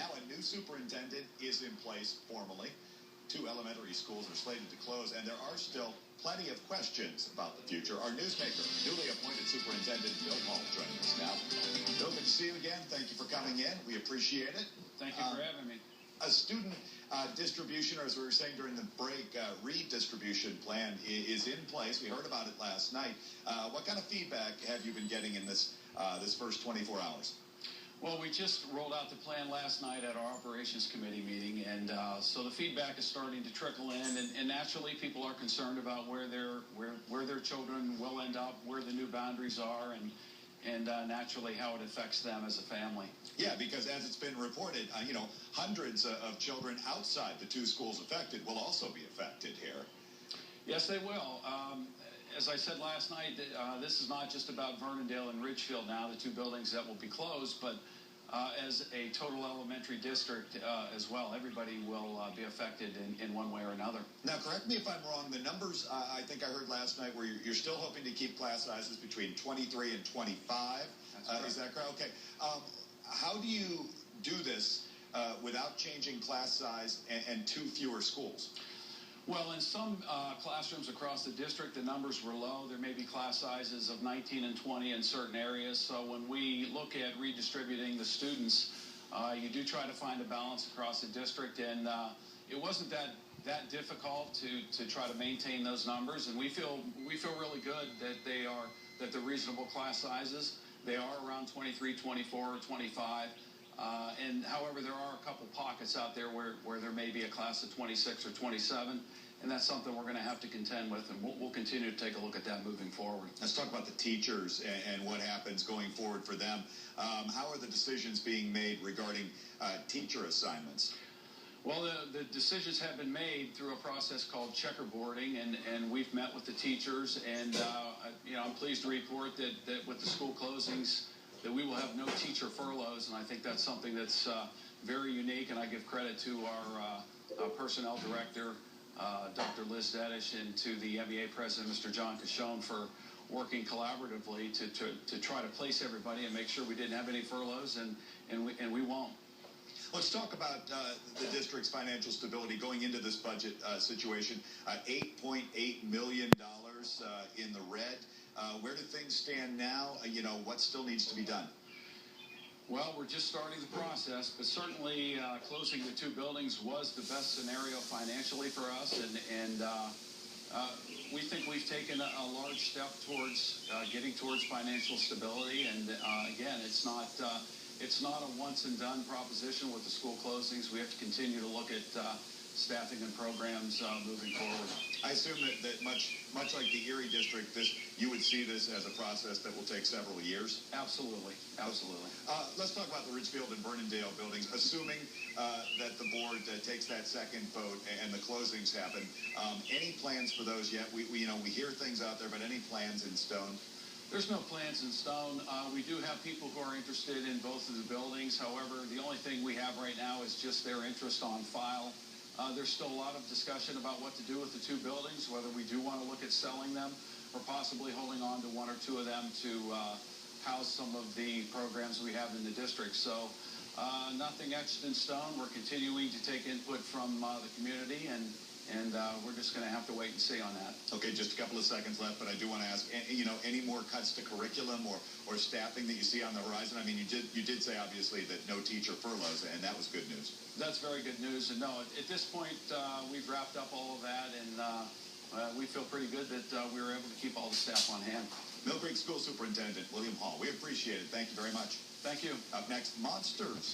now a new superintendent is in place formally. 2 elementary schools are slated to close, and there are still plenty of questions about the future. Our newsmaker, newly appointed Superintendent Bill Hall, joining us now. Bill, good to see you again. Thank you for coming in. We appreciate it. Thank you for having me. A student distribution, or as we were saying during the break, redistribution plan is in place. We heard about it last night. What kind of feedback have you been getting in this first 24 hours? Well, we just rolled out the plan last night at our operations committee meeting, and so the feedback is starting to trickle in, and naturally people are concerned about where their children will end up, where the new boundaries are, and naturally how it affects them as a family. Yeah, because as it's been reported, hundreds of children outside the 2 schools affected will also be affected here. Yes, they will. As I said last night, this is not just about Vernondale and Ridgefield now, the 2 buildings that will be closed, but as a total elementary district as well, everybody will be affected in one way or another. Now, correct me if I'm wrong, the numbers I think I heard last night where you're still hoping to keep class sizes between 23 and 25. Is that correct? Okay. How do you do this without changing class size and 2 fewer schools? Well, in some classrooms across the district, the numbers were low. There may be class sizes of 19 and 20 in certain areas. So when we look at redistributing the students, you do try to find a balance across the district. And it wasn't that difficult to try to maintain those numbers. And we feel really good that they're reasonable class sizes. They are around 23, 24, 25. And however, there are a couple pockets out there where there may be a class of 26 or 27, and that's something we're going to have to contend with, and we'll continue to take a look at that moving forward. Let's talk about the teachers and what happens going forward for them. How are the decisions being made regarding teacher assignments? Well, the decisions have been made through a process called checkerboarding, and we've met with the teachers, and I'm pleased to report that with the school closings, that we will have no teacher furloughs, and I think that's something that's very unique, and I give credit to our personnel director, Dr. Liz Dedish, and to the MEA president, Mr. John Cashone, for working collaboratively to try to place everybody and make sure we didn't have any furloughs, and we won't. Let's talk about the district's financial stability going into this budget situation. $8.8 million in the red. Where do things stand now? What still needs to be done? Well, we're just starting the process, but certainly closing the 2 buildings was the best scenario financially for us, and we think we've taken a large step towards getting towards financial stability. And again, it's not a once and done proposition with the school closings. We have to continue to look at staffing and programs moving forward. I assume that much like the Erie district, you would see this as a process that will take several years? Absolutely. Let's talk about the Ridgefield and Vernondale buildings. Assuming that the board takes that second vote and the closings happen, any plans for those yet? We hear things out there, but any plans in stone? There's no plans in stone. We do have people who are interested in both of the buildings. However, the only thing we have right now is just their interest on file. There's still a lot of discussion about what to do with the 2 buildings, whether we do want to look at selling them or possibly holding on to 1 or 2 of them to house some of the programs we have in the district. So nothing etched in stone. We're continuing to take input from the community, and we're just going to have to wait and see on that. Okay, just a couple of seconds left, but I do want to ask, any more cuts to curriculum or staffing that you see on the horizon? I mean, you did say, obviously, that no teacher furloughs, and that was good news. That's very good news. And no, at this point, we've wrapped up all of that, and we feel pretty good that we were able to keep all the staff on hand. Millcreek School Superintendent William Hall, we appreciate it. Thank you very much. Thank you. Up next, monsters.